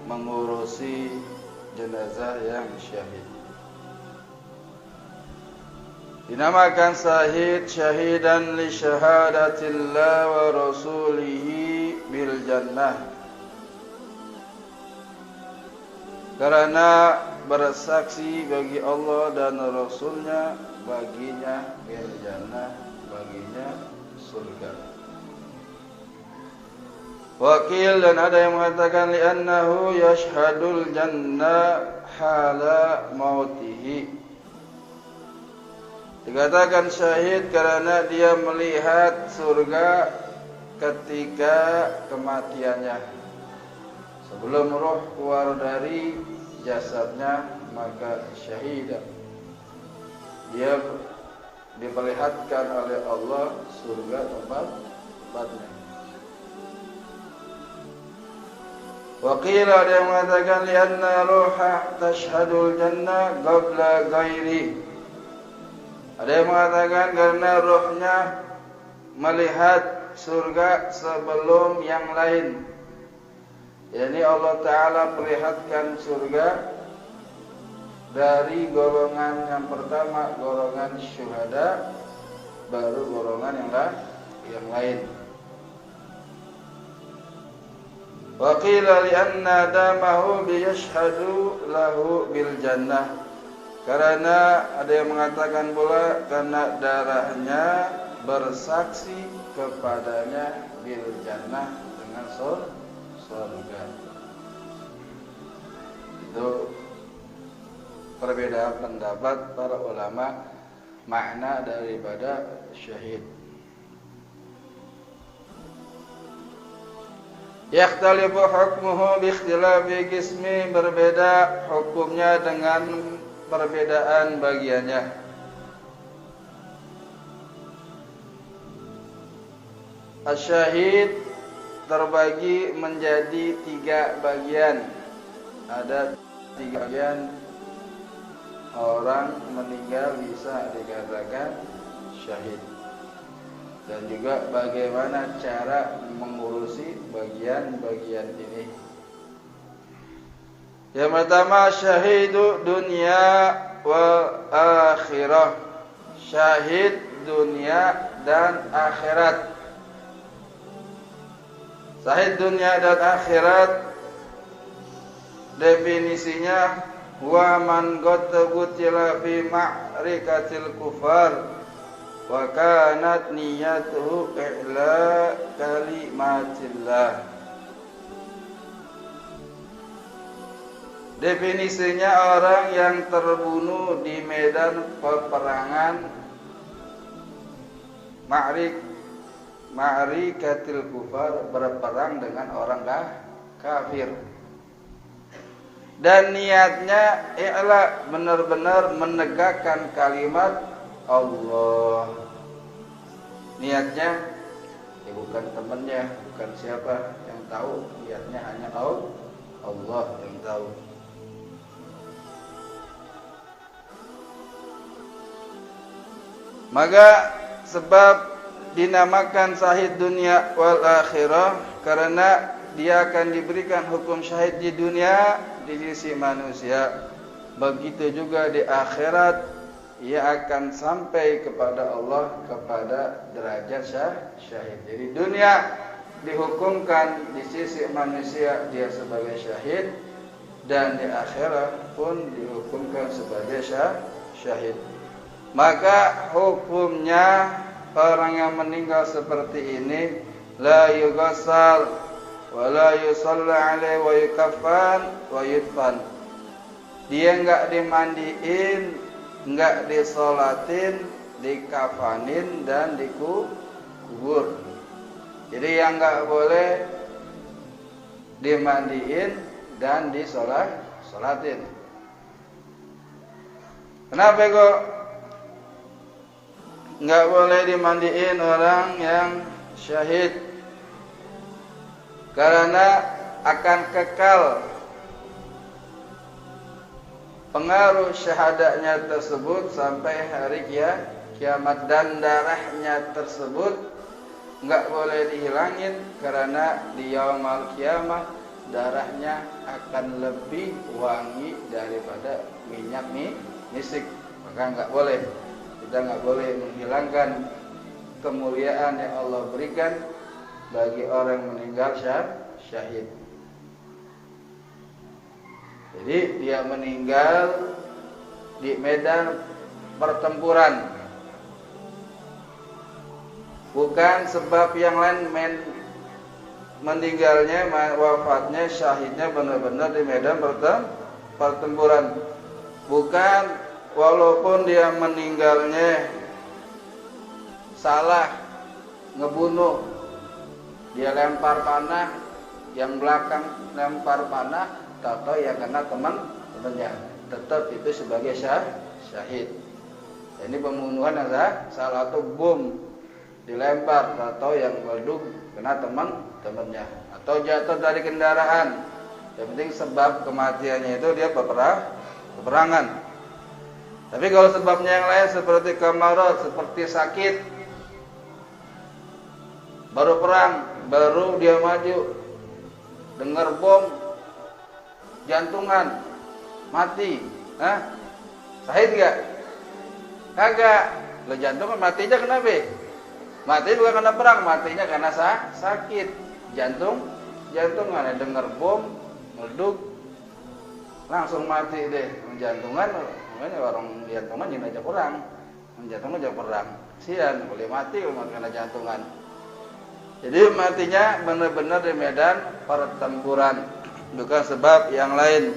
mengurusi jenazah yang syahid. Dinamakan syahid syahidan li syahadatillah wa rasulihi bil jannah, karena bersaksi bagi Allah dan Rasulnya baginya bil jannah, baginya surga. Wakil dan ada yang mengatakan li'annahu yashhadul jannah hala mautihi, dikatakan syahid karena dia melihat surga ketika kematiannya. Sebelum roh keluar dari jasadnya, maka syahid. Dia diperlihatkan oleh Allah surga tempatnya. Waqila ada yang mengatakan lianna ruha tashhadul jannah qabla ghairi. Ada yang mengatakan karena rohnya melihat surga sebelum yang lain. Yani Allah Ta'ala perlihatkan surga dari golongan yang pertama, golongan syuhada, baru golongan yang lain. Wa qila li anna damahu biyashhadu lahu bil jannah, karena ada yang mengatakan pula karena darahnya bersaksi kepadanya bil jannah, dengan surga. Itu perbedaan pendapat para ulama makna daripada syahid. Yakhtalifu hukmuhu bi ikhtilafi qismi, berbeda hukumnya dengan perbedaan bagiannya. Asyahid terbagi menjadi 3 bagian. Ada 3 bagian orang meninggal bisa dikatakan syahid, dan juga bagaimana cara mengurusi bagian-bagian ini. Yang pertama, syahidu dunia wal akhirah, syahid dunia dan akhirat. Syahid dunia dan akhirat definisinya wa man qutila fi ma'rikatil kufar wa kanat niyatuhu i'la kalimatillah. Definisinya orang yang terbunuh di medan peperangan ma'rikatil kufar, berperang dengan orang kafir, dan niatnya i'la, benar-benar menegakkan kalimat Allah. Niatnya bukan temannya, bukan siapa yang tahu, niatnya hanya Allah yang tahu. Maka sebab dinamakan syahid dunia wal akhirah karena dia akan diberikan hukum syahid di dunia di sisi manusia. Begitu juga di akhirat ia akan sampai kepada Allah, kepada derajat syahid. Jadi dunia dihukumkan di sisi manusia dia sebagai syahid, dan di akhirat pun dihukumkan sebagai syahid. Maka hukumnya orang yang meninggal seperti ini la yughsal wa la yusalla alaihi wa yukaffan wa yudfan. Dia enggak dimandiin, enggak disolatin, dikafanin dan dikubur. Jadi yang enggak boleh dimandiin dan disolatin. Kenapa kok enggak boleh dimandiin orang yang syahid? Karena akan kekal pengaruh syahadatnya tersebut sampai hari kiamat, dan darahnya tersebut enggak boleh dihilangin, karena di yaumul kiamah darahnya akan lebih wangi daripada minyak misik. Maka nggak boleh, kita nggak boleh menghilangkan kemuliaan yang Allah berikan bagi orang yang meninggal syahid. Jadi dia meninggal di medan pertempuran, bukan sebab yang lain. Meninggalnya, wafatnya, syahidnya benar-benar di medan pertempuran. Bukan walaupun dia meninggalnya salah ngebunuh, dia lempar panah, yang belakang lempar panah, atau yang kena teman-temannya, tetap itu sebagai syahid. Ini pembunuhan yang salah, atau bom dilempar, atau yang meleduk kena teman-temannya, atau jatuh dari kendaraan. Yang penting sebab kematiannya itu dia peperangan. Tapi kalau sebabnya yang lain seperti kamarat, seperti sakit, baru perang, baru dia maju, dengar bom, jantungan, mati, syahid gak? Kagak. Lo jantungan matinya kenapa? Mati bukan karena perang, matinya karena sakit, jantungan. Dengar bom, meleduk, langsung mati deh. Jantungan, makanya orang jantungan jangan aja perang, jantungan aja perang. Kasihan, boleh mati karena jantungan. Jadi matinya benar-benar di medan pertempuran, bukan sebab yang lain.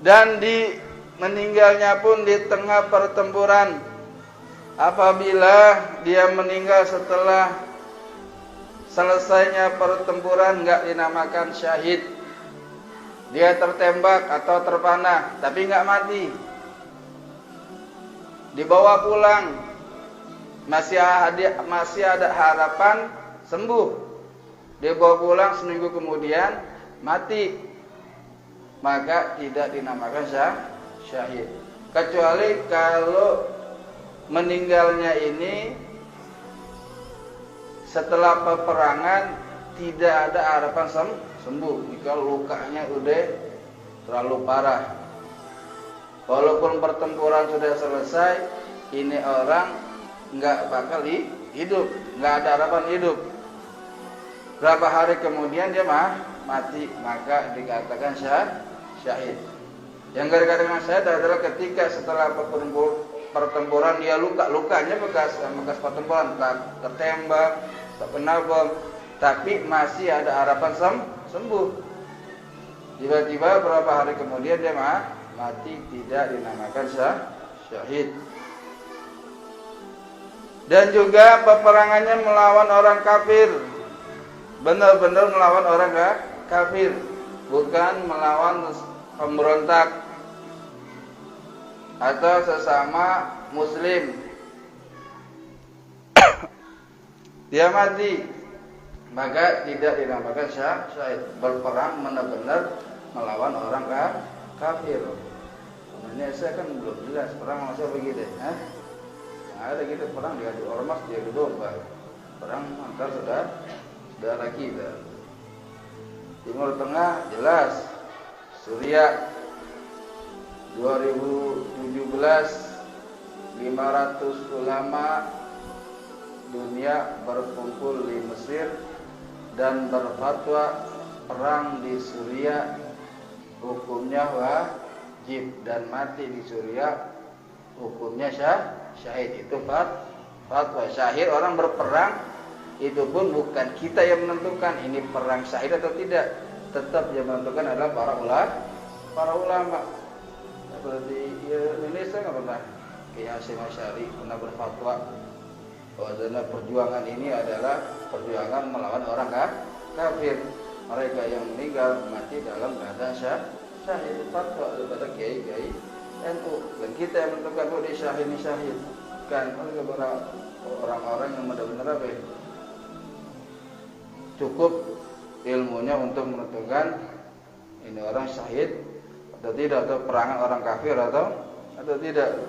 Dan di meninggalnya pun di tengah pertempuran. Apabila dia meninggal setelah selesainya pertempuran, nggak dinamakan syahid. Dia tertembak atau terpanah, tapi nggak mati, dibawa pulang, masih ada harapan sembuh. Dibawa pulang seminggu kemudian mati, maka tidak dinamakan syahid. Kecuali kalau meninggalnya ini setelah peperangan, tidak ada harapan sembuh. Jika lukanya udah terlalu parah, walaupun pertempuran sudah selesai, ini orang nggak bakal hidup, nggak ada harapan hidup. Berapa hari kemudian dia mati, maka dikatakan syahid. Yang dikatakan syahid adalah ketika setelah pertempuran dia lukanya bekas pertempuran, tertembak, terkena bom, tapi masih ada harapan sembuh. Tiba-tiba berapa hari kemudian dia mati, tidak dinamakan syahid. Dan juga peperangannya melawan orang kafir, benar-benar melawan orang kafir, bukan melawan pemberontak atau sesama muslim. Dia mati, maka tidak dinamakan syahid. Berperang benar-benar melawan orang kafir. Ini saya kan belum jelas perang masa begitu, Yang ada gitu perang diadu ormas, diadu domba, perang antar saudara kita. Timur Tengah jelas, Suriah 2017 500 ulama dunia berkumpul di Mesir dan berfatwa perang di Suriah hukumnya wajib, dan mati di Suriah hukumnya syahid. Itu fatwa. Syahid orang berperang itu pun bukan kita yang menentukan ini perang syahid atau tidak, tetap yang menentukan adalah para ulama. Seperti Indonesia nggak pernah, Kiai Hasyim Asy'ari pernah berfatwa bahwa perjuangan ini adalah perjuangan melawan orang kafir. Mereka yang meninggal mati dalam keadaan syahid. Fatwa daripada kiai NU, dan kita yang menentukan bahwa dia syahid kan orang-orang yang benar-benar cukup ilmunya untuk menentukan ini orang syahid atau tidak, atau perangan orang kafir atau tidak.